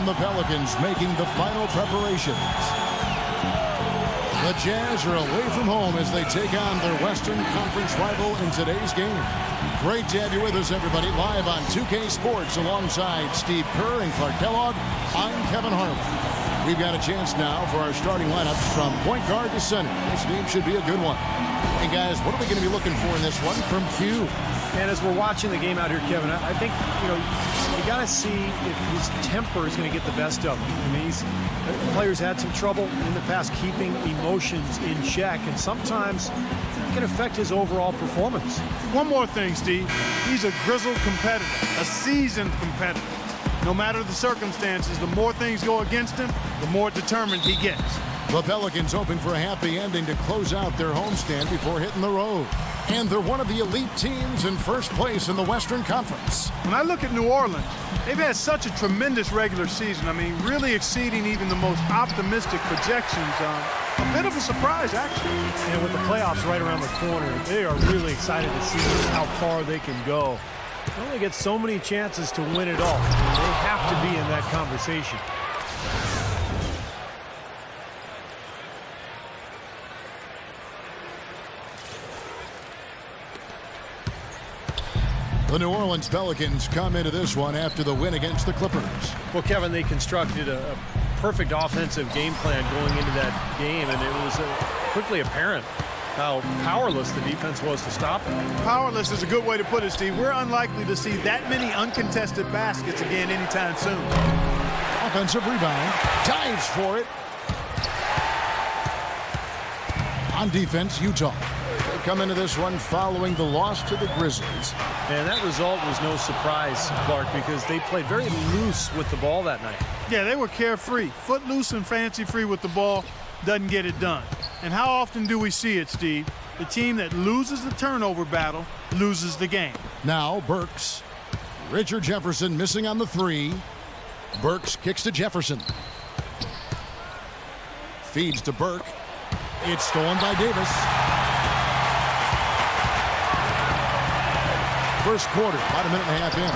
the Pelicans making the final preparations. The Jazz are away from home as they take on their Western Conference rival in today's game. Great to have you with us, everybody, live on 2K Sports alongside Steve Kerr and Clark Kellogg. I'm Kevin Harlan. We've got a chance now for our starting lineups from point guard to center. This game should be a good one. Hey, guys, what are we going to be looking for in this one from Q? And as we're watching the game out here, Kevin, I think, you got to see if his temper is going to get the best of him. I mean, players had some trouble in the past keeping emotions in check, and sometimes it can affect his overall performance. One more thing, Steve. He's a grizzled competitor, a seasoned competitor. No matter the circumstances, the more things go against him, the more determined he gets. The Pelicans hoping for a happy ending to close out their homestand before hitting the road. And they're one of the elite teams in first place in the Western Conference. When I look at New Orleans, they've had such a tremendous regular season. I mean, really exceeding even the most optimistic projections. A bit of a surprise, actually. And with the playoffs right around the corner, they are really excited to see how far they can go. They only get so many chances to win it all. They have to be in that conversation. The New Orleans Pelicans come into this one after the win against the Clippers. Well, Kevin, they constructed a perfect offensive game plan going into that game, and it was quickly apparent how powerless the defense was to stop it. Powerless is a good way to put it, Steve. We're unlikely to see that many uncontested baskets again anytime soon. Offensive rebound. Dives for it. On defense, Utah. They come into this one following the loss to the Grizzlies. And that result was no surprise, Clark, because they played very loose with the ball that night. Yeah, they were carefree. Footloose and fancy-free with the ball doesn't get it done. And how often do we see it, Steve? The team that loses the turnover battle loses the game. Now Burks. Richard Jefferson missing on the three. Burks kicks to Jefferson. Feeds to Burke. It's stolen by Davis. First quarter, about a minute and a half in.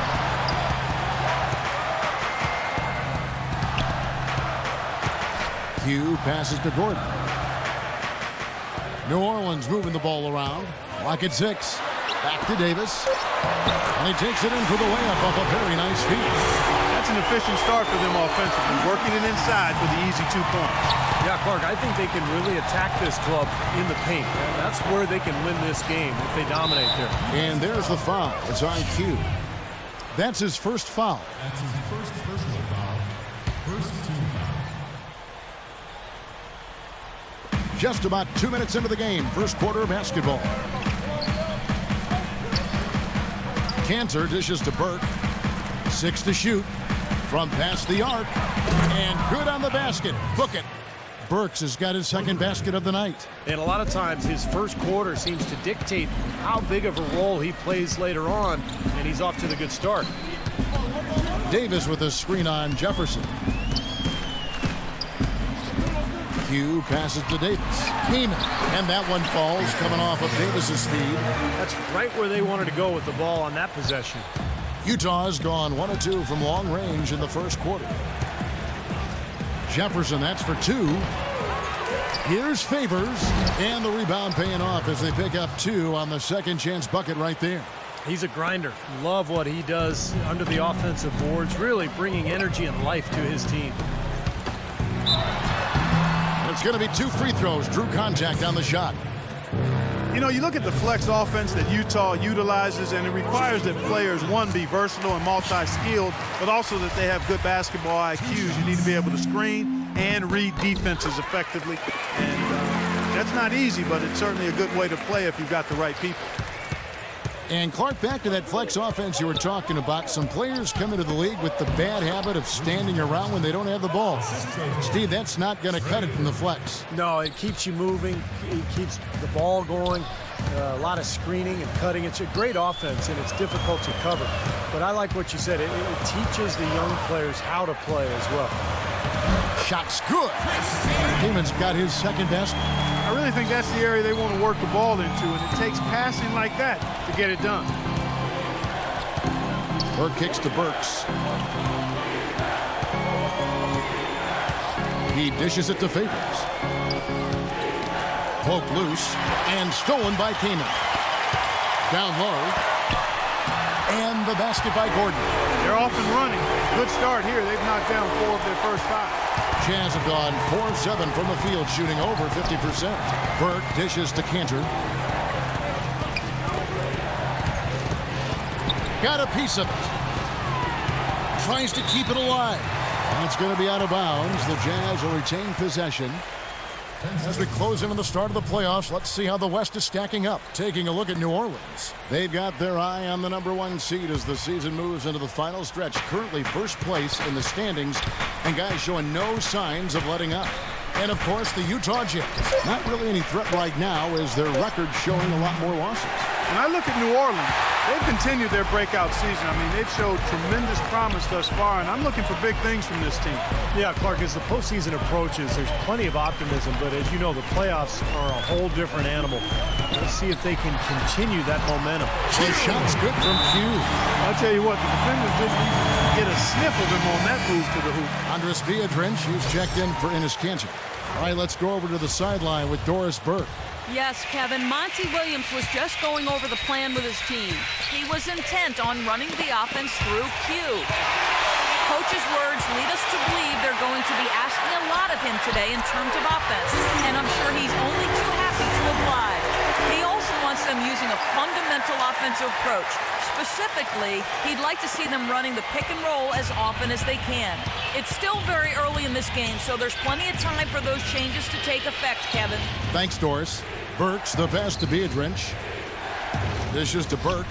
Hugh passes to Gordon. New Orleans moving the ball around. Lock at 6. Back to Davis. And he takes it in for the layup off a very nice feed. That's an efficient start for them offensively, working it inside for the easy 2 points. Yeah, Clark, I think they can really attack this club in the paint. That's where they can win this game if they dominate there. And there's the foul. It's on Q. That's his first foul. That's his first personal foul. First team foul. Just about 2 minutes into the game. First quarter of basketball. Cantor dishes to Burke. 6 to shoot. From past the arc. And good on the basket. Book it. Burks has got his second basket of the night. And a lot of times his first quarter seems to dictate how big of a role he plays later on, and he's off to the good start. Davis with a screen on Jefferson. Hugh passes to Davis. Neiman. And that one falls coming off of Davis's feed. That's right where they wanted to go with the ball on that possession. Utah has gone 1 of 2 from long range in the first quarter. Jefferson, that's for 2. Here's Favors, and the rebound paying off as they pick up 2 on the second chance bucket right there. He's a grinder. Love what he does under the offensive boards, really bringing energy and life to his team. And it's going to be 2 free throws. Drew contact on the shot. You know, you look at the flex offense that Utah utilizes, and it requires that players, one, be versatile and multi-skilled, but also that they have good basketball IQs. You need to be able to screen and read defenses effectively. And that's not easy, but it's certainly a good way to play if you've got the right people. And Clark, back to that flex offense you were talking about. Some players come into the league with the bad habit of standing around when they don't have the ball. Steve, that's not going to cut it in the flex. No, it keeps you moving. It keeps the ball going. A lot of screening and cutting. It's a great offense, and it's difficult to cover. But I like what you said. It teaches the young players how to play as well. Shot's good. Neiman's got his second basket. I really think that's the area they want to work the ball into, and it takes passing like that to get it done. Burke kicks to Burks. He dishes it to Favors. Poked loose and stolen by Kaman. Down low. And the basket by Gordon. They're off and running. Good start here. They've knocked down 4 of their first 5. Jazz have gone 4 of 7 from the field, shooting over 50%. Burke dishes to Cantor. Got a piece of it. Tries to keep it alive. And it's going to be out of bounds. The Jazz will retain possession. As we close in on the start of the playoffs, let's see how the West is stacking up. Taking a look at New Orleans. They've got their eye on the #1 seed as the season moves into the final stretch. Currently first place in the standings, and guys showing no signs of letting up. And, of course, the Utah Jazz. Not really any threat right now as their record showing a lot more losses. When I look at New Orleans, they've continued their breakout season. I mean, they've showed tremendous promise thus far, and I'm looking for big things from this team. Yeah, Clark, as the postseason approaches, there's plenty of optimism, but as you know, the playoffs are a whole different animal. Let's see if they can continue that momentum. The shot's good from Q. I'll tell you what, the defenders didn't even get a sniff of him on that move to the hoop. Andres Biedrins, who's checked in for Enes Kanter. All right, let's go over to the sideline with Doris Burke. Yes, Kevin, Monty Williams was just going over the plan with his team. He was intent on running the offense through Q. Coach's words lead us to believe they're going to be asking a lot of him today in terms of offense, and I'm sure he's only too happy to oblige. He also wants them using a fundamental offensive approach. Specifically, he'd like to see them running the pick and roll as often as they can. It's still very early in this game, so there's plenty of time for those changes to take effect, Kevin. Thanks, Doris. Burks the pass to Biedrins. Dishes to Burke.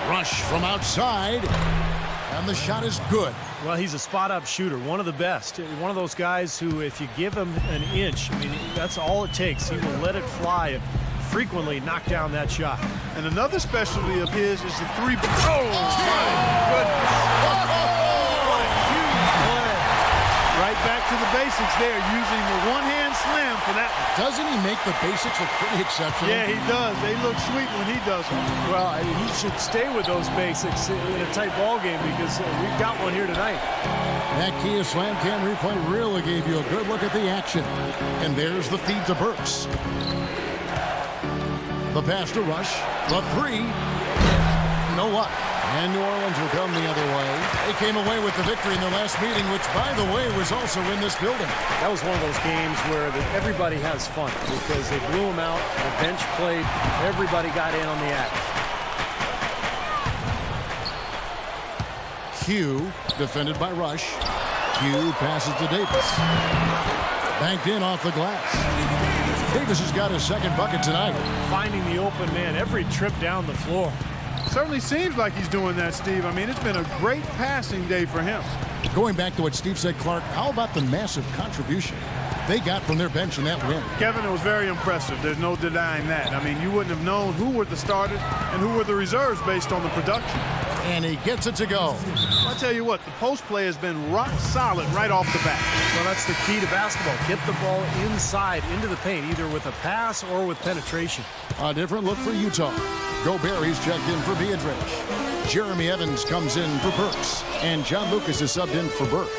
Rush from outside. And the shot is good. Well, he's a spot-up shooter, one of the best. One of those guys who, if you give him an inch, I mean, that's all it takes. He will let it fly and frequently knock down that shot. And another specialty of his is the 3. Oh, my goodness. What a huge play. Right back to the basics there, using the one-hand slam for that one. Doesn't he make the basics look pretty exceptional? Yeah, he does. They look sweet when he does them. Well, he should stay with those basics in a tight ball game because we've got one here tonight. That Kia Slam Cam replay really gave you a good look at the action. And there's the feed to Burks. The pass to Rush. The 3. No luck. And New Orleans will come the other way. They came away with the victory in their last meeting, which, by the way, was also in this building. That was one of those games where everybody has fun because they blew them out. The bench played. Everybody got in on the act. Q, defended by Rush. Q passes to Davis. Banked in off the glass. Davis has got his second bucket tonight. Finding the open man every trip down the floor. Certainly seems like he's doing that, Steve. I mean, it's been a great passing day for him. Going back to what Steve said, Clark, how about the massive contribution they got from their bench in that win? Kevin, it was very impressive. There's no denying that. I mean, you wouldn't have known who were the starters and who were the reserves based on the production. And he gets it to go. I'll tell you what, the post play has been rock solid right off the bat. Well, that's the key to basketball. Get the ball inside, into the paint, either with a pass or with penetration. A different look for Utah. Gobert checked in for Biedrins. Jeremy Evans comes in for Burks. And John Lucas is subbed in for Burke.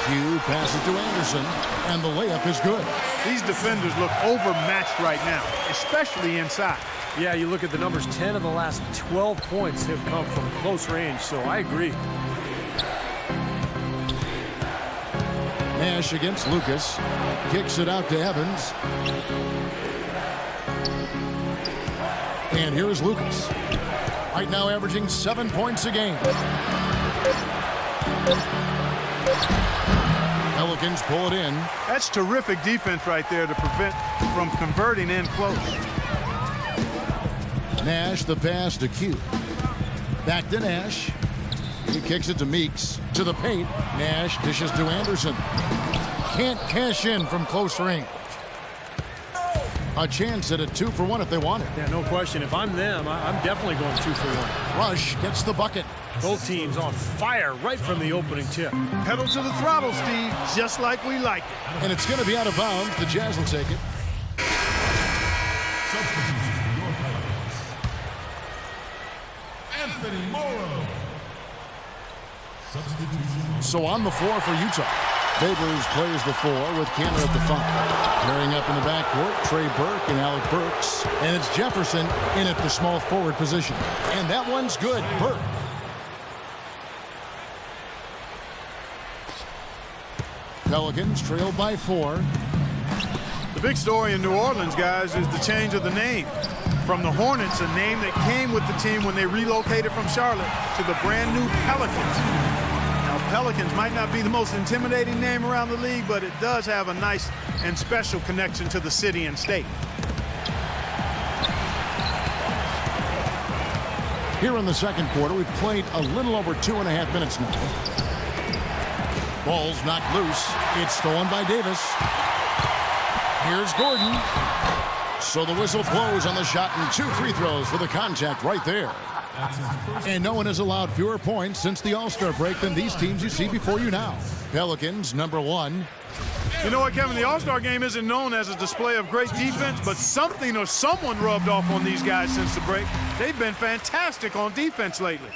Q passes to Anderson, and the layup is good. These defenders look overmatched right now, especially inside. Yeah, you look at the numbers, 10 of the last 12 points have come from close range, so I agree. Nash against Lucas. Kicks it out to Evans. And here's Lucas. Right now averaging 7 points a game. Pelicans pull it in. That's terrific defense right there to prevent from converting in close. Nash the pass to Q. Back to Nash. He kicks it to Meeks. To the paint. Nash dishes to Anderson. Can't cash in from close range. A chance at a 2-for-1 if they want it. Yeah, no question. If I'm them, I'm definitely going 2-for-1. Rush gets the bucket. Both teams on fire right from the opening tip. Pedal to the throttle, Steve, just like we like it. And it's going to be out of bounds. The Jazz will take it. Substituting for your Pelicans. Anthony Morrow. Substitution. So on the floor for Utah, Favors plays the 4 with Cantor at the 5. Pairing up in the backcourt, Trey Burke and Alec Burks. And it's Jefferson in at the small forward position. And that one's good. Burke. Pelicans trail by 4. The big story in New Orleans, guys, is the change of the name. From the Hornets, a name that came with the team when they relocated from Charlotte, to the brand new Pelicans. Now, Pelicans might not be the most intimidating name around the league, but it does have a nice and special connection to the city and state. Here in the second quarter, we've played a little over 2.5 minutes now. Ball's knocked loose. It's stolen by Davis. Here's Gordon. So the whistle blows on the shot and 2 free throws for the contact right there. And no one has allowed fewer points since the All-Star break than these teams you see before you now. Pelicans, number 1. You know what, Kevin? The All-Star game isn't known as a display of great defense, but something or someone rubbed off on these guys since the break. They've been fantastic on defense lately.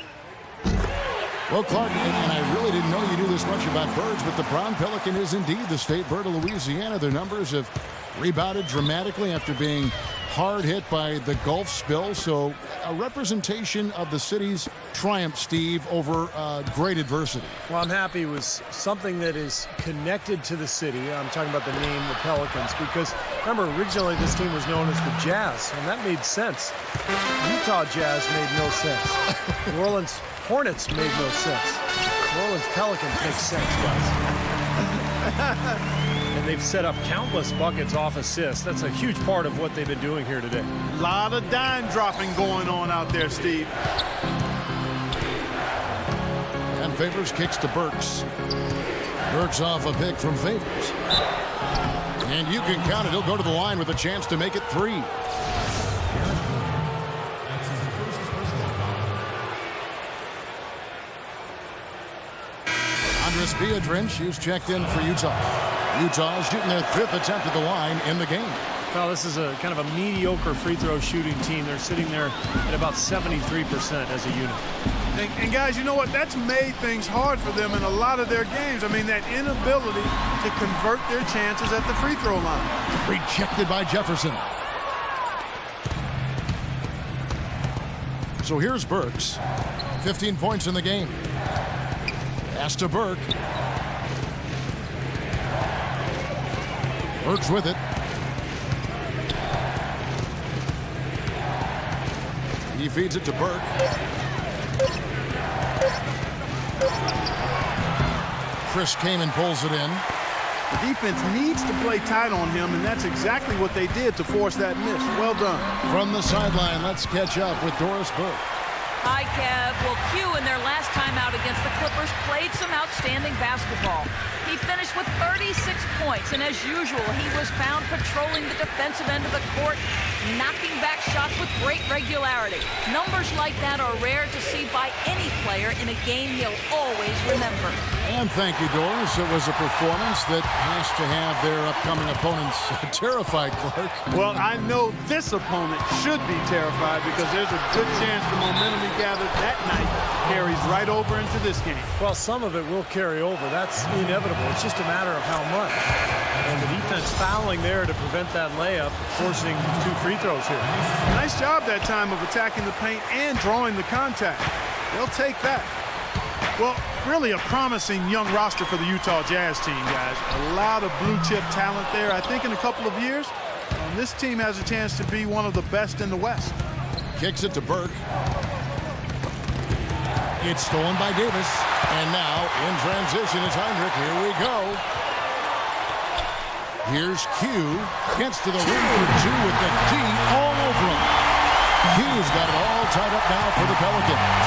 Well, Clark, and I really didn't know you knew this much about birds, but the brown pelican is indeed the state bird of Louisiana. Their numbers have rebounded dramatically after being hard hit by the Gulf spill. So a representation of the city's triumph, Steve, over great adversity. Well, I'm happy it was something that is connected to the city. I'm talking about the name, the Pelicans, because remember, originally this team was known as the Jazz, and that made sense. Utah Jazz made no sense. New Orleans Hornets made no sense. New Orleans Pelicans make sense, guys. And they've set up countless buckets off assists. That's a huge part of what they've been doing here today. A lot of dime dropping going on out there, Steve. And Favors kicks to Burks. Burks off a pick from Favors. And you can count it. He'll go to the line with a chance to make it 3. Andres Biedrins, who's checked in for Utah. Utah shooting their 5th attempt at the line in the game. Well, this is a kind of a mediocre free throw shooting team. They're sitting there at about 73% as a unit. And guys, you know what? That's made things hard for them in a lot of their games. I mean, that inability to convert their chances at the free throw line. Rejected by Jefferson. So here's Burks. 15 points in the game. Pass to Burke. Burks with it. He feeds it to Burke. Chris Kaman pulls it in. The defense needs to play tight on him, and that's exactly what they did to force that miss. Well done. From the sideline, let's catch up with Doris Burke. Hi, Kev. Well, Q in their last time out against the Clippers played some outstanding basketball. He finished with 36 points, and as usual, he was found patrolling the defensive end of the court, knocking back shots with great regularity. Numbers like that are rare to see by any player in a game he'll always remember. And thank you, Doris. It was a performance that has to have their upcoming opponents terrified, Clark. Well, I know this opponent should be terrified because there's a good chance the momentum he gathered that night carries right over into this game. Well, some of it will carry over. That's inevitable. It's just a matter of how much. And the defense fouling there to prevent that layup, forcing 2 free throws here. Nice job that time of attacking the paint and drawing the contact. They'll take that. Well, really a promising young roster for the Utah Jazz team, guys. A lot of blue chip talent there. I think in a couple of years, this team has a chance to be one of the best in the West. Kicks it to Burke. It's stolen by Davis. And now, in transition, is Heinrich. Here we go. Here's Q. Gets to the rim for 2 with the D all over him. Q's got it all tied up now for the Pelicans.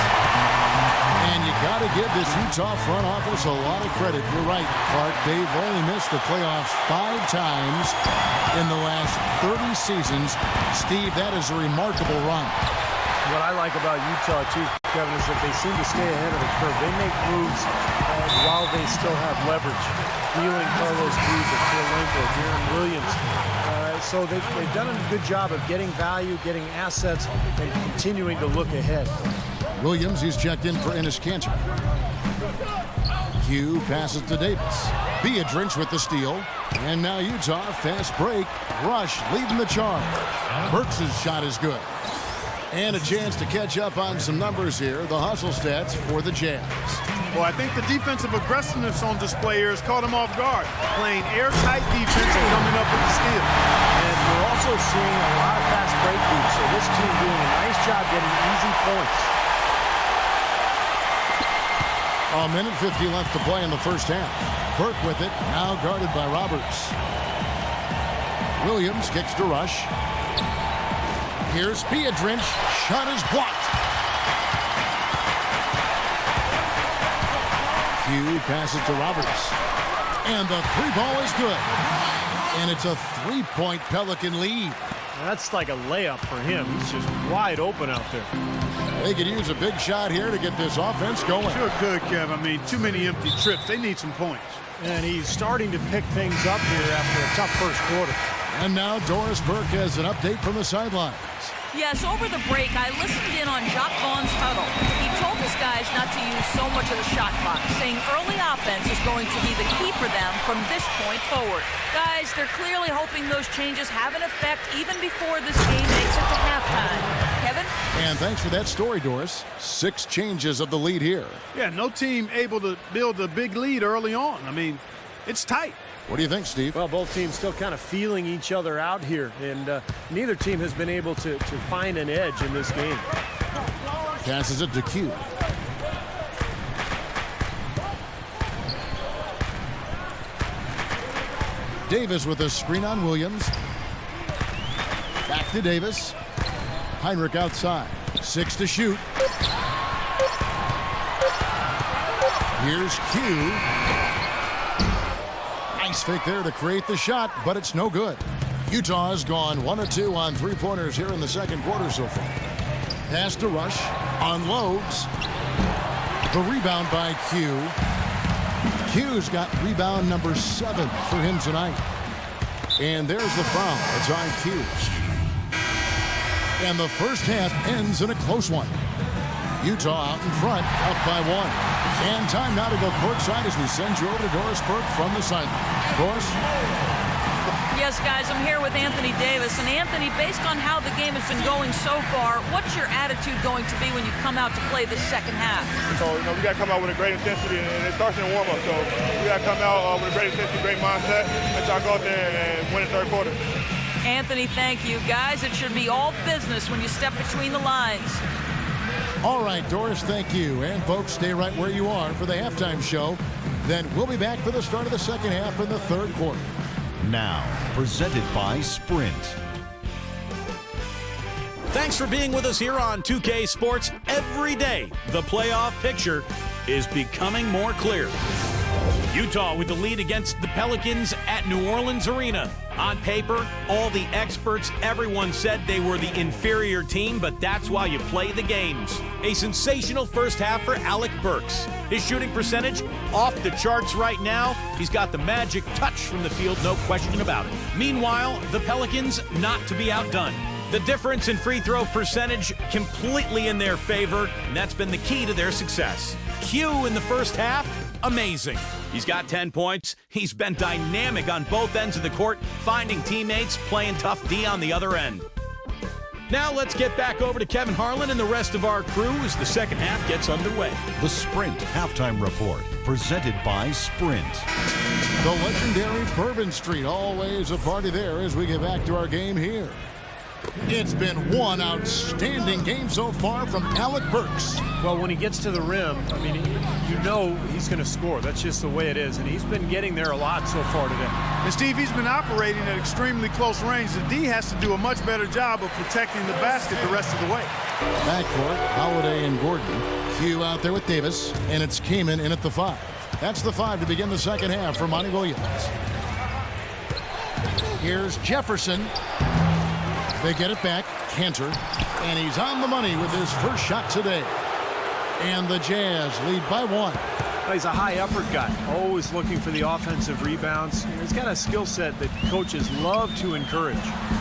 And you got to give this Utah front office a lot of credit. You're right, Clark. They've only missed the playoffs 5 times in the last 30 seasons. Steve, that is a remarkable run. What I like about Utah, too, Kevin, is that they seem to stay ahead of the curve. They make moves while they still have leverage. Dealing Carlos Boozer, Kirilenko, Deron Williams. So they've done a good job of getting value, getting assets, and continuing to look ahead. Williams, he's checked in for Enes Kanter. Q passes to Davis. Biedrins with the steal. And now Utah, fast break. Rush leading the charge. Burks' shot is good. And a chance to catch up on some numbers here. The hustle stats for the Jazz. Well, I think the defensive aggressiveness on display here has caught him off guard. Playing airtight defense and coming up with the steal. And we're also seeing a lot of fast break moves, so this team doing a nice job getting easy points. A minute 50 left to play in the first half. Burke with it, now guarded by Roberts. Williams kicks to Rush. Here's Biedrins. Shot is blocked. Q passes to Roberts. And the three ball is good. And it's a three-point Pelican lead. That's like a layup for him. He's just wide open out there. They could use a big shot here to get this offense going. Sure could, Kev. I mean, too many empty trips. They need some points. And he's starting to pick things up here after a tough first quarter. And now Doris Burke has an update from the sidelines. Yes, over the break, I listened in on Jacques Vaughn's huddle. He told his guys not to use so much of the shot clock, saying early offense is going to be the key for them from this point forward. Guys, they're clearly hoping those changes have an effect even before this game makes it to halftime. Kevin? And thanks for that story, Doris. 6 changes of the lead here. Yeah, no team able to build a big lead early on. I mean, it's tight. What do you think, Steve? Well, both teams still kind of feeling each other out here, and neither team has been able to find an edge in this game. Passes it to Q. Davis with a screen on Williams. Back to Davis. Heinrich outside. 6 to shoot. Here's Q. Nice fake there to create the shot, but it's no good. Utah has gone 1 of 2 on three-pointers here in the second quarter so far. Pass to Rush. Unloads. The rebound by Q. Q's got rebound number 7 for him tonight. And there's the foul. It's on Q. And the first half ends in a close one. Utah out in front, up by 1. And time now to go courtside as we send you over to Doris Burke from the sideline. Doris? Yes, guys, I'm here with Anthony Davis. And Anthony, based on how the game has been going so far, what's your attitude going to be when you come out to play this second half? So, we got to come out with a great intensity, and it starts in the warm-up. So we got to come out with a great intensity, great mindset, and try to go out there and win the third quarter. Anthony, thank you. Guys, it should be all business when you step between the lines. All right, Doris, thank you. And folks, stay right where you are for the halftime show. Then we'll be back for the start of the second half in the third quarter. Now, presented by Sprint. Thanks for being with us here on 2K Sports. Every day, the playoff picture is becoming more clear. Utah with the lead against the Pelicans at New Orleans Arena. On paper, all the experts, everyone said they were the inferior team, but that's why you play the games. A sensational first half for Alec Burks. His shooting percentage off the charts right now. He's got the magic touch from the field, no question about it. Meanwhile, the Pelicans not to be outdone. The difference in free throw percentage completely in their favor, and that's been the key to their success. Q in the first half, amazing. He's got 10 points. He's been dynamic on both ends of the court, finding teammates, playing tough D on the other end. Now let's get back over to Kevin Harlan and the rest of our crew as the second half gets underway. The Sprint Halftime Report, presented by Sprint. The legendary Bourbon Street, always a party there as we get back to our game here. It's been one outstanding game so far from Alec Burks. Well, when he gets to the rim, I mean, you know he's going to score. That's just the way it is, and he's been getting there a lot so far today. And, Steve, he's been operating at extremely close range. The D has to do a much better job of protecting the basket the rest of the way. Backcourt, Holiday and Gordon. Q out there with Davis, and it's Kaman in at the 5. That's the 5 to begin the second half for Monty Williams. Here's Jefferson. They get it back, Cantor, and he's on the money with his first shot today. And the Jazz lead by 1. He's a high effort guy, always looking for the offensive rebounds. He's got a skill set that coaches love to encourage.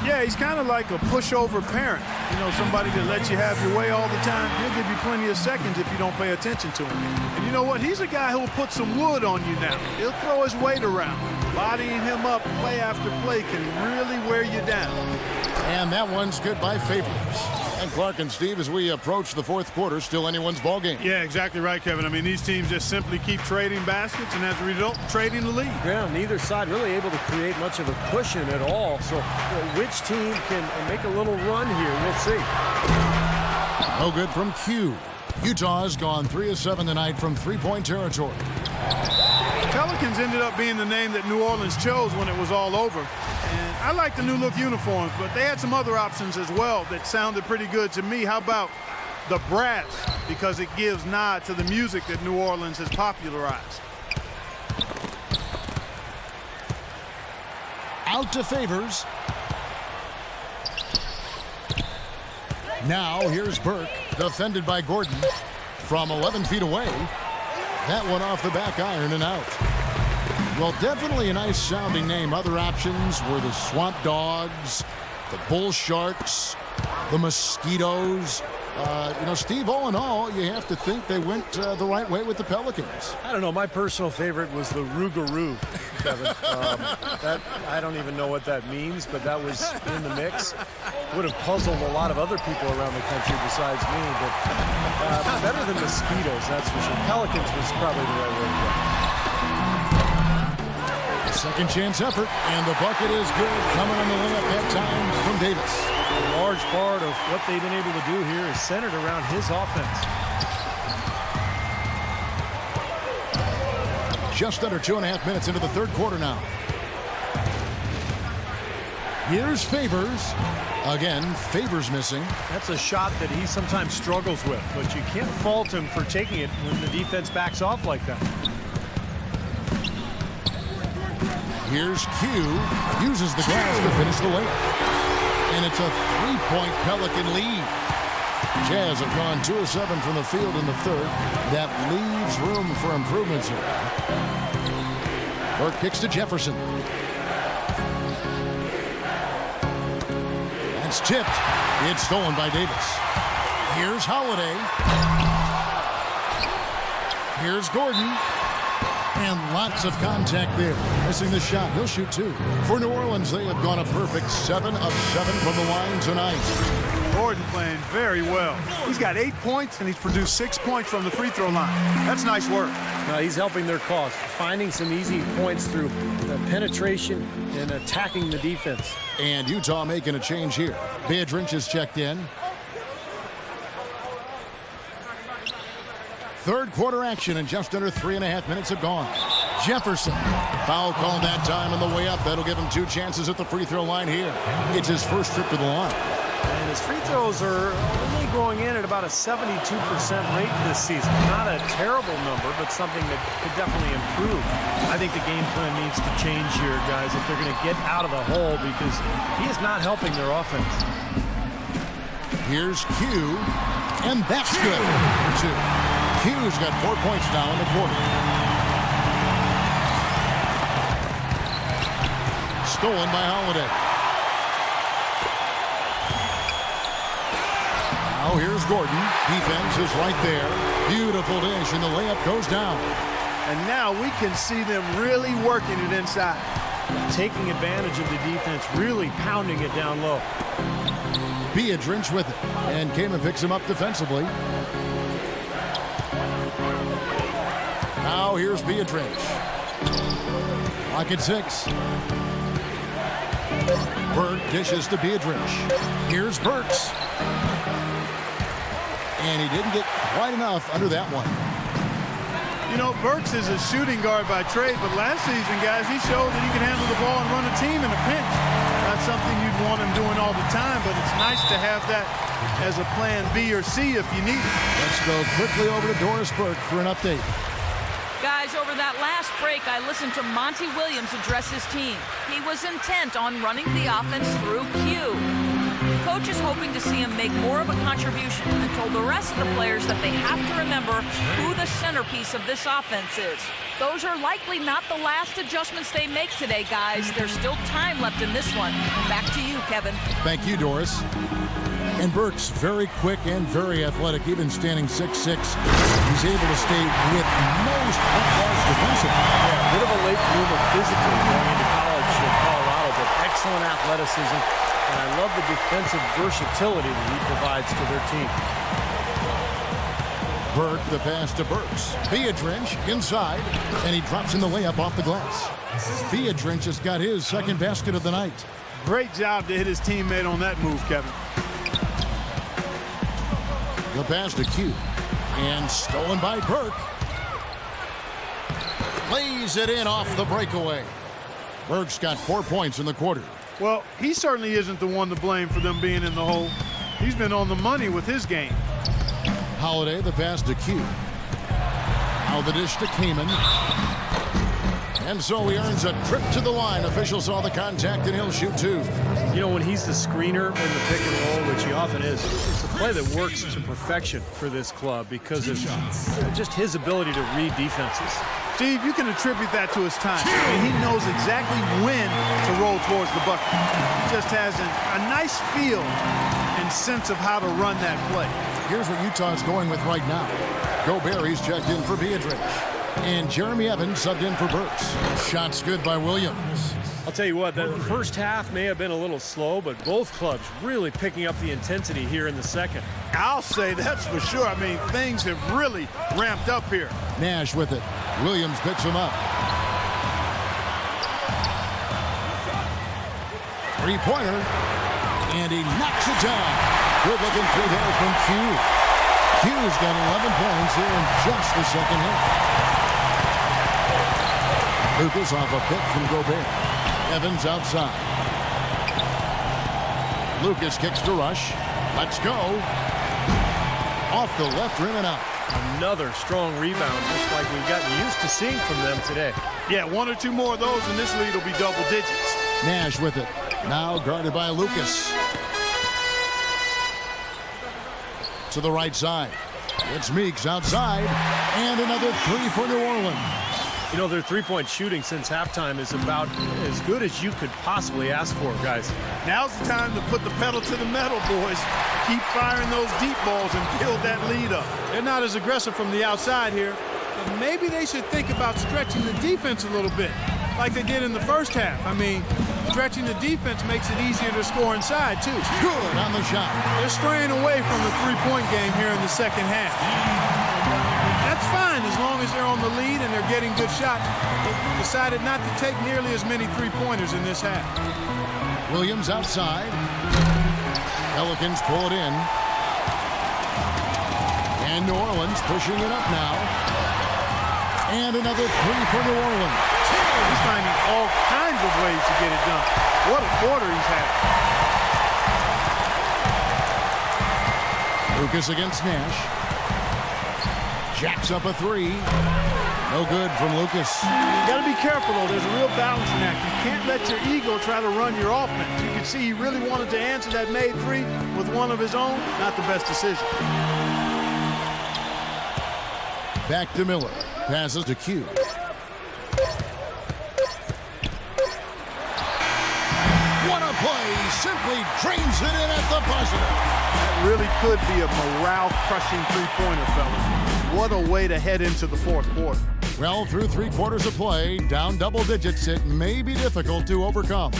Yeah, he's kind of like a pushover parent. You know, somebody that lets you have your way all the time. He'll give you plenty of seconds if you don't pay attention to him. And you know what? He's a guy who'll put some wood on you now. He'll throw his weight around. Bodying him up play after play can really wear you down. And that one's good by Favors. And Clark and Steve, as we approach the fourth quarter, still anyone's ball game. Yeah, exactly right, Kevin. I mean, these teams just simply keep trading baskets, and as a result, trading the lead. Yeah, neither side really able to create much of a cushion at all. So which team can make a little run here? We'll see. No good from Q. Utah has gone 3 of 7 tonight from three-point territory. Pelicans ended up being the name that New Orleans chose when it was all over. And I like the new look uniforms, but they had some other options as well that sounded pretty good to me. How about the brass? Because it gives nod to the music that New Orleans has popularized. Out to Favors. Now here's Burke, defended by Gordon from 11 feet away. That one off the back iron and out. Well, definitely a nice sounding name. Other options were the Swamp Dogs, the Bull Sharks, the Mosquitoes. You know, Steve, all in all, you have to think they went the right way with the Pelicans. I don't know. My personal favorite was the Rougarou, Kevin. I don't even know what that means, but that was in the mix. Would have puzzled a lot of other people around the country besides me, but better than Mosquitoes, that's for sure. Pelicans was probably the right way to go. Second chance effort, and the bucket is good. Coming on the layup that time from Davis. A large part of what they've been able to do here is centered around his offense. Just under 2.5 minutes into the third quarter now. Here's Favors. Again, Favors missing. That's a shot that he sometimes struggles with, but you can't fault him for taking it when the defense backs off like that. Here's Q, uses the glass to finish the layup. And it's a three-point Pelican lead. Jazz have gone 2 of 7 from the field in the third. That leaves room for improvements here. Burke kicks to Jefferson. That's tipped. It's stolen by Davis. Here's Holiday. Here's Gordon. And lots of contact there. Missing the shot. He'll shoot 2. For New Orleans, they have gone a perfect 7 of 7 from the line tonight. Gordon playing very well. He's got 8 points, and he's produced 6 points from the free throw line. That's nice work. Now he's helping their cause, finding some easy points through penetration and attacking the defense. And Utah making a change here. Biedrins is checked in. Third quarter action, and just under 3.5 minutes have gone. Jefferson, foul call that time on the way up. That'll give him 2 chances at the free throw line here. It's his first trip to the line. And his free throws are only going in at about a 72% rate this season. Not a terrible number, but something that could definitely improve. I think the game plan needs to change here, guys, if they're going to get out of the hole, because he is not helping their offense. Here's Q, and that's good for 2. Q's got 4 points now in the quarter. Stolen by Holiday. Now here's Gordon. Defense is right there. Beautiful dish, and the layup goes down. And now we can see them really working it inside. Taking advantage of the defense, really pounding it down low. Biedrins with it, and Kamen picks him up defensively. Now here's Biedrins. Clock at 6. Burke dishes to Biedrins. Here's Burks. And he didn't get quite enough under that one. You know, Burks is a shooting guard by trade, but last season, guys, he showed that he can handle the ball and run a team in a pinch. Not something you'd want him doing all the time, but it's nice to have that as a plan B or C if you need it. Let's go quickly over to Doris Burke for an update. Guys, over that last break, I listened to Monty Williams address his team. He was intent on running the offense through Q. coach is hoping to see him make more of a contribution and told the rest of the players that they have to remember who the centerpiece of this offense is. Those are likely not the last adjustments they make today, guys. There's still time left in this one. Back to you, Kevin. Thank you, Doris. And Burks, very quick and very athletic, even standing 6'6". He's able to stay with most footballs defensively. Yeah, a bit of a late bloomer physically going into college in Colorado, but excellent athleticism. And I love the defensive versatility that he provides to their team. Burke, the pass to Burks. Beadrinch inside, and he drops in the layup off the glass. Beadrinch has got his second basket of the night. Great job to hit his teammate on that move, Kevin. The pass to Q, and stolen by Burke. Lays it in off the breakaway. Burke's got 4 points in the quarter. Well, he certainly isn't the one to blame for them being in the hole. He's been on the money with his game. Holiday, the pass to Q. Now the dish to Kamen. And so he earns a trip to the line. Officials saw the contact, and he'll shoot two. You know, when he's the screener in the pick and roll, which he often is, it's a play that works to perfection for this club because of just his ability to read defenses. Steve, you can attribute that to his time. I mean, he knows exactly when to roll towards the bucket. He just has a nice feel and sense of how to run that play. Here's what Utah's going with right now. Gobert, he's checked in for Beadrinch. And Jeremy Evans subbed in for Burks. Shots good by Williams. I'll tell you what, the first half may have been a little slow, but both clubs really picking up the intensity here in the second. I'll say that's for sure. I mean, things have really ramped up here. Nash with it. Williams picks him up. Three-pointer. And he knocks it down. Good looking through there from Q. Q's got 11 points here in just the second half. Lucas off a pick from Gobert. Evans outside. Lucas kicks to Rush. Let's go. Off the left rim and out. Another strong rebound, just like we've gotten used to seeing from them today. Yeah, one or two more of those, and this lead will be double digits. Nash with it. Now guarded by Lucas. To the right side. It's Meeks outside. And another three for New Orleans. You know, their three-point shooting since halftime is about as good as you could possibly ask for, guys. Now's the time to put the pedal to the metal, boys. Keep firing those deep balls and build that lead up. They're not as aggressive from the outside here, but maybe they should think about stretching the defense a little bit, like they did in the first half. I mean, stretching the defense makes it easier to score inside, too. Good on the shot. They're straying away from the three-point game here in the second half. That's fine as long as they're on the lead and they're getting good shots. They decided not to take nearly as many three-pointers in this half. Williams outside. Pelicans pull it in. And New Orleans pushing it up now. And another three for New Orleans. He's finding all kinds of ways to get it done. What a quarter he's had. Lucas against Nash. Jacks up a three. No good from Lucas. You got to be careful, though. There's a real balancing act. You can't let your ego try to run your offense. You can see he really wanted to answer that made three with one of his own. Not the best decision. Back to Miller. Passes to Q. What a play. Simply drains it in at the buzzer. That really could be a morale-crushing three-pointer, fellas. What a way to head into the fourth quarter. Well, through 3 quarters of play, down double digits, it may be difficult to overcome.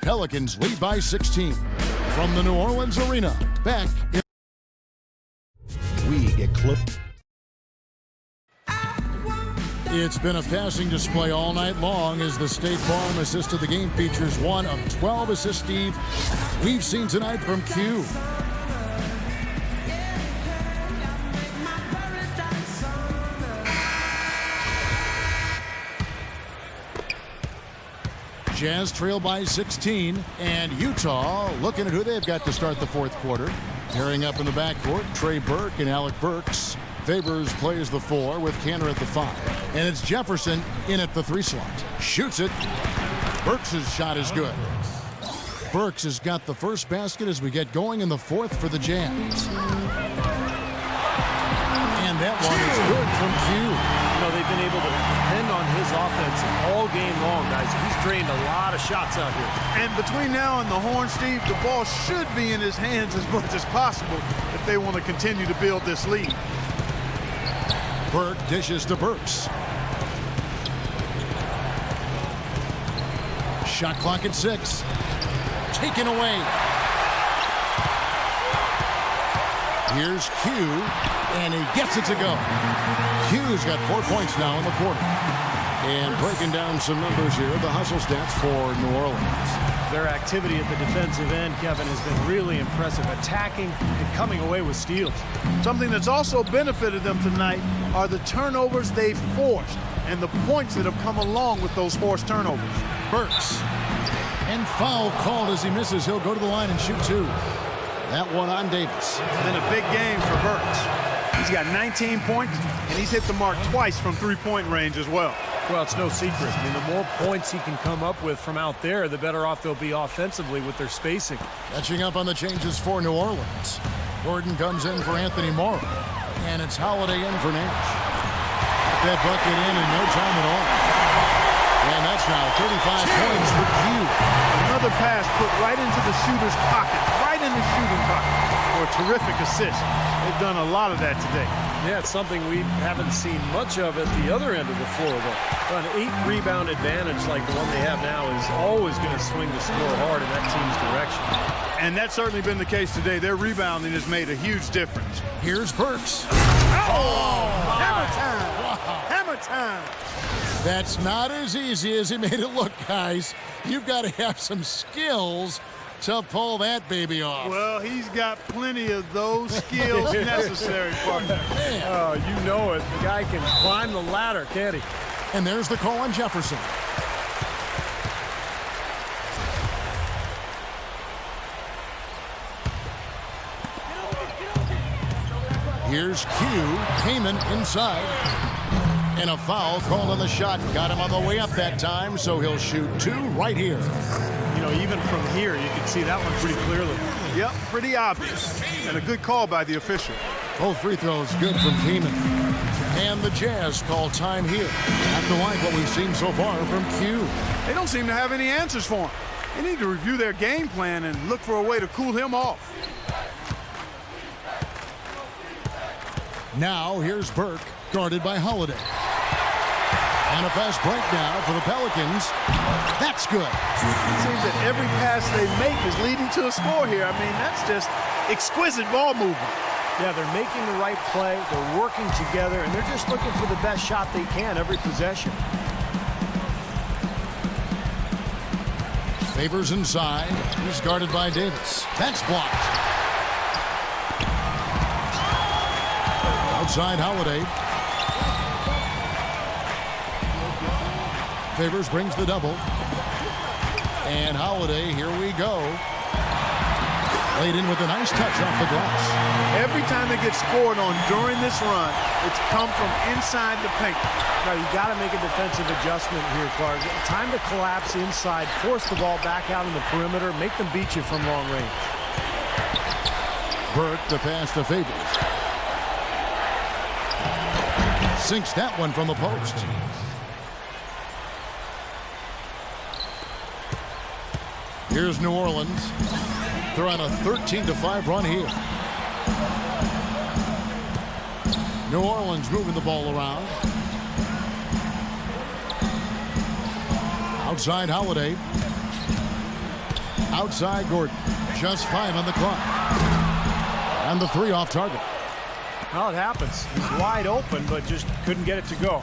Pelicans lead by 16. From the New Orleans Arena, back in... We get clipped. It's been a passing display all night long as the State Farm assist of the game features one of 12 assists, Steve, we've seen tonight from Q. Jazz trail by 16, and Utah looking at who they've got to start the fourth quarter. Pairing up in the backcourt, Trey Burke and Alec Burks. Favors plays the 4 with Kanter at the 5. And it's Jefferson in at the 3 slot. Shoots it. Burks' shot is good. Burks has got the first basket as we get going in the fourth for the Jazz. And that one is good from Q. You know, they've been able to depend on his offense all game long, guys. He's drained a lot of shots out here. And between now and the horn, Steve, the ball should be in his hands as much as possible if they want to continue to build this lead. Burke dishes to Burks. Shot clock at 6. Taken away. Here's Q, and he gets it to go. Q's got 4 points now in the quarter. And breaking down some numbers here, the hustle stats for New Orleans. Their activity at the defensive end, Kevin, has been really impressive, attacking and coming away with steals. Something that's also benefited them tonight are the turnovers they've forced and the points that have come along with those forced turnovers. Burks. And foul called as he misses. He'll go to the line and shoot 2. That one on Davis. It's been a big game for Burks. He's got 19 points, and he's hit the mark twice from three-point range as well. Well, it's no secret. I mean, the more points he can come up with from out there, the better off they'll be offensively with their spacing. Catching up on the changes for New Orleans. Gordon comes in for Anthony Morrow, and it's Holiday in for Nash. That bucket in no time at all. And that's now 35 points for Q. Another pass put right into the shooter's pocket, right in the shooting pocket for a terrific assist. They've done a lot of that today. Yeah, it's something we haven't seen much of at the other end of the floor, though. An 8-rebound advantage like the one they have now is always going to swing the score hard in that team's direction. And that's certainly been the case today. Their rebounding has made a huge difference. Here's Burks. Oh! Hammer time! Wow. Hammer time! That's not as easy as he made it look, guys. You've got to have some skills to pull that baby off. Well, he's got plenty of those skills necessary, partner. Oh, you know it. The guy can climb the ladder, can't he? And there's the call on Jefferson. Here's Q. Kaman inside. And a foul called on the shot. Got him on the way up that time, so he'll shoot 2 right here. You know, even from here, you can see that one pretty clearly. Yep, pretty obvious. And a good call by the official. Both free throws good from Kaman. And the Jazz call time here. Have to like what we've seen so far from Q. They don't seem to have any answers for him. They need to review their game plan and look for a way to cool him off. Now here's Burke, guarded by Holiday. And a fast break now for the Pelicans. That's good. It seems that every pass they make is leading to a score here. I mean, that's just exquisite ball movement. Yeah, they're making the right play, they're working together, and they're just looking for the best shot they can every possession. Favors inside. He's guarded by Davis. That's blocked. Outside Holiday. Favors brings the double. And Holiday, here we go. Laid in with a nice touch off the glass. Every time they get scored on during this run, it's come from inside the paint. Now, you got to make a defensive adjustment here, Clark. Time to collapse inside, force the ball back out in the perimeter, make them beat you from long range. Burke to pass to Favors. Sinks that one from the post. Here's New Orleans. They're on a 13-5 run here. New Orleans moving the ball around. Outside Holiday. Outside Gordon. Just 5 on the clock. And the 3 off target. Well, it happens. He's wide open, but just couldn't get it to go.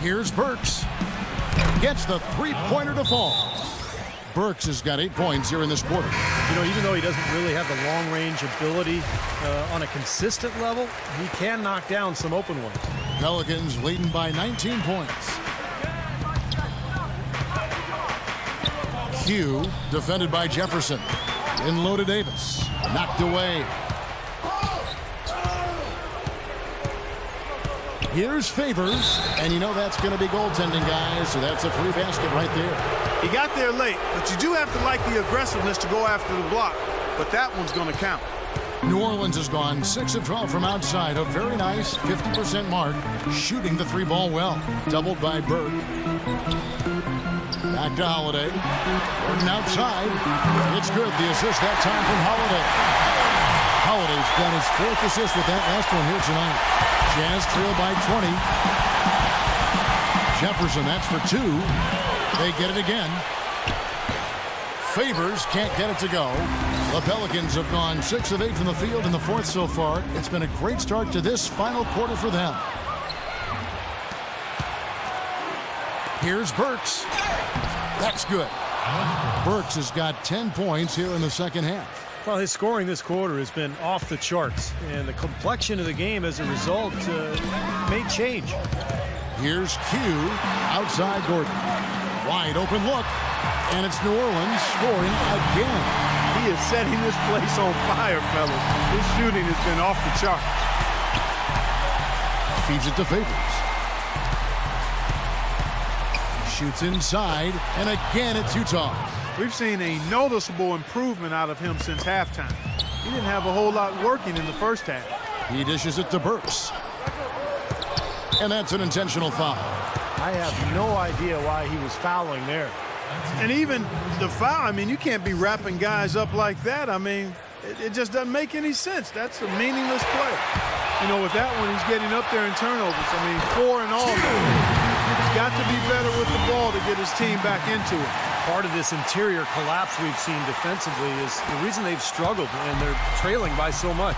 Here's Burks. Gets the 3-pointer to fall. Burks has got 8 points here in this quarter. You know, even though he doesn't really have the long-range ability on a consistent level, he can knock down some open ones. Pelicans leading by 19 points. Q defended by Jefferson. In low to Davis. Knocked away. Here's Favors, and you know that's going to be goaltending, guys, so that's a free basket right there. He got there late, but you do have to like the aggressiveness to go after the block, but that one's going to count. New Orleans has gone 6 of 12 from outside, a very nice 50% mark, shooting the 3-ball well, doubled by Burke. Back to Holiday. Gordon outside. It's good. The assist that time from Holiday. Holiday's got his 4th assist with that last one here tonight. Jazz trail by 20. Jefferson, that's for 2. They get it again. Favors can't get it to go. The Pelicans have gone 6 of 8 from the field in the 4th so far. It's been a great start to this final quarter for them. Here's Burks. That's good. Burks has got 10 points here in the second half. Well, his scoring this quarter has been off the charts, and the complexion of the game as a result may change. Here's Q outside Gordon. Wide open look, and it's New Orleans scoring again. He is setting this place on fire, fellas. His shooting has been off the chart. Feeds it to Favors. Shoots inside, and again it's Utah. We've seen a noticeable improvement out of him since halftime. He didn't have a whole lot working in the first half. He dishes it to Burks. And that's an intentional foul. I have no idea why he was fouling there. And even the foul, I mean, you can't be wrapping guys up like that. I mean, it just doesn't make any sense. That's a meaningless play. You know, with that one, he's getting up there in turnovers. I mean, 4 in all. He's got to be better with the ball to get his team back into it. Part of this interior collapse we've seen defensively is the reason they've struggled, and they're trailing by so much.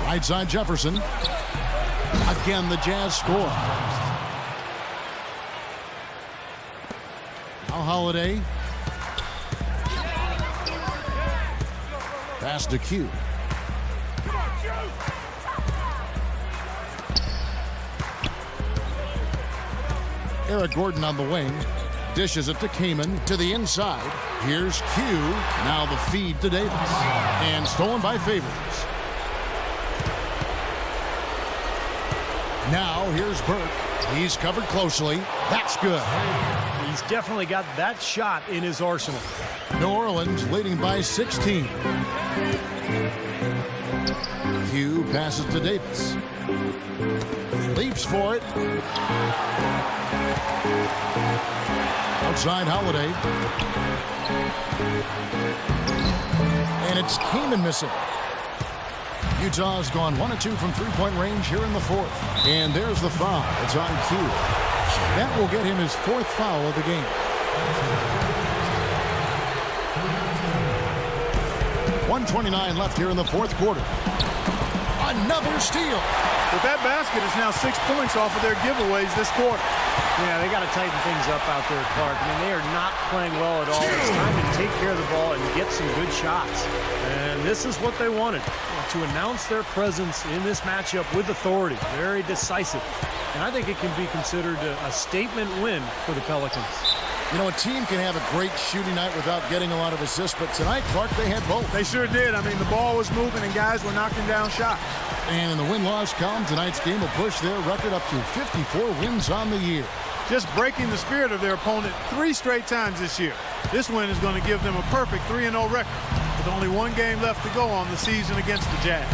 Right side Jefferson. Again, the Jazz score. Now Holiday. Pass to Q. Eric Gordon on the wing. Dishes it to Kaman to the inside. Here's Q. Now the feed to Davis. And stolen by Favors. Now here's Burke. He's covered closely. That's good. He's definitely got that shot in his arsenal. New Orleans leading by 16. Q passes to Davis. Leaps for it. Outside Holiday. And it's Kaman missing. Utah's gone 1 of 2 from 3-point range here in the 4th. And there's the foul. It's on Q. That will get him his 4th foul of the game. 1:29 left here in the 4th quarter. Another steal. But that basket is now 6 points off of their giveaways this quarter. Yeah, they got to tighten things up out there, Clark. I mean, they are not playing well at all. It's time to take care of the ball and get some good shots. And this is what they wanted, to announce their presence in this matchup with authority. Very decisive. And I think it can be considered a statement win for the Pelicans. You know, a team can have a great shooting night without getting a lot of assists, but tonight, Clark, they had both. They sure did. I mean, the ball was moving and guys were knocking down shots. And in the win-loss column, tonight's game will push their record up to 54 wins on the year. Just breaking the spirit of their opponent 3 straight times this year. This win is going to give them a perfect 3-0 record with only 1 game left to go on the season against the Jazz.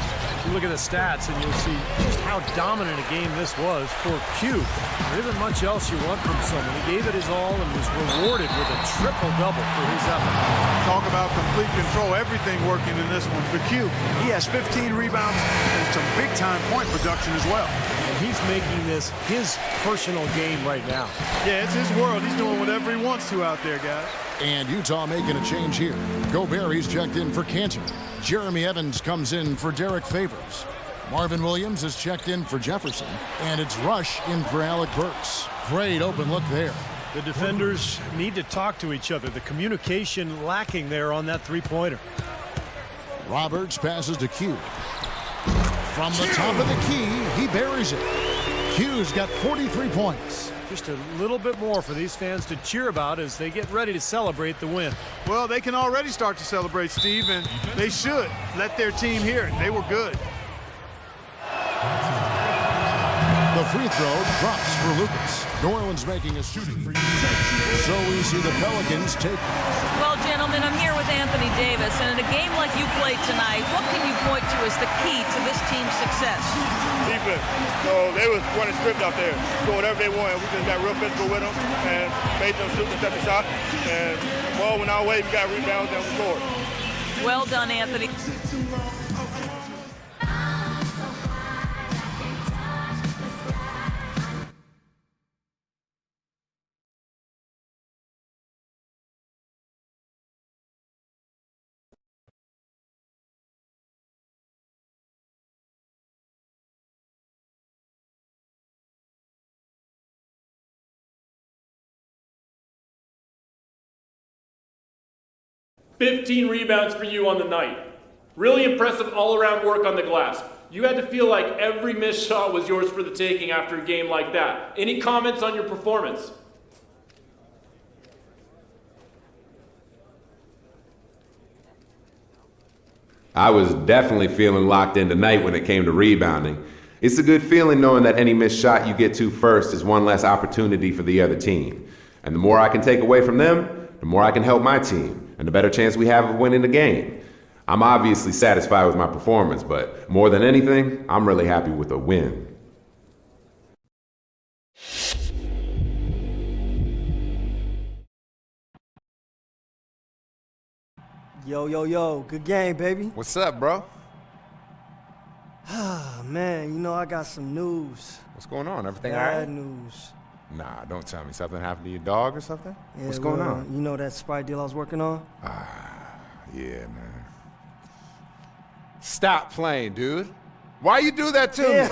You look at the stats and you'll see just how dominant a game this was for Q. There isn't much else you want from someone. He gave it his all and was rewarded with a triple-double for his effort. Talk about complete control. Everything working in this one for Q. He has 15 rebounds and some big-time point production as well. And he's making this his personal game right now. Yeah, it's his world. He's doing whatever he wants to out there, guys. And Utah making a change here. Gobert checked in for Cantor. Jeremy Evans comes in for Derek Favors. Marvin Williams has checked in for Jefferson. And it's Rush in for Alec Burks. Great open look there. The defenders need to talk to each other. The communication lacking there on that three-pointer. Roberts passes to Q. From the top of the key, he buries it. Q's got 43 points. Just a little bit more for these fans to cheer about as they get ready to celebrate the win. Well, they can already start to celebrate, Steve, and they should let their team hear it. They were good. The free throw drops for Lucas. New Orleans making a shooting for you. So we see the Pelicans take. Well, gentlemen, I'm here with Anthony Davis, and in a game like you played tonight, what can you point to as the key to this team's success? Defense. So they was running script out there, do whatever they wanted. We just got real physical with them and made them shoot and set the shot. And the ball went our way. We got rebounds and we scored. Well done, Anthony. "15 rebounds for you on the night. Really impressive all-around work on the glass. You had to feel like every missed shot was yours for the taking after a game like that. Any comments on your performance?" I was definitely feeling locked in tonight when it came to rebounding. It's a good feeling knowing that any missed shot you get to first is one less opportunity for the other team. And the more I can take away from them, the more I can help my team, and the better chance we have of winning the game. I'm obviously satisfied with my performance, but more than anything, I'm really happy with a win. Yo, good game, baby. What's up, bro? Man, you know, I got some news. What's going on? Everything all right? Bad news. Nah, don't tell me. Something happened to your dog or something? Yeah, What's going on? You know that Sprite deal I was working on? Yeah, man. Stop playing, dude. Why you do that to me?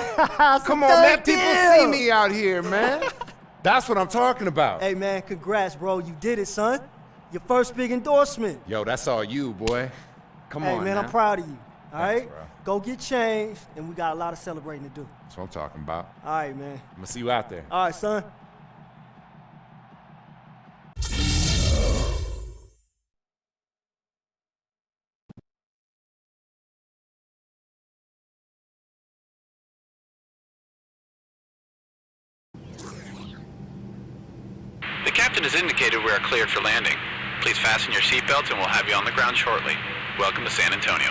Come on, let people see me out here, man. That's what I'm talking about. Hey, man, congrats, bro. You did it, son. Your first big endorsement. Yo, that's all you, boy. Come on, Hey, man, now. I'm proud of you. All right? bro. Go get changed, and we got a lot of celebrating to do. That's what I'm talking about. All right, man. I'm gonna see you out there. All right, son. The captain has indicated we are cleared for landing. Please fasten your seatbelts and we'll have you on the ground shortly. Welcome to San Antonio.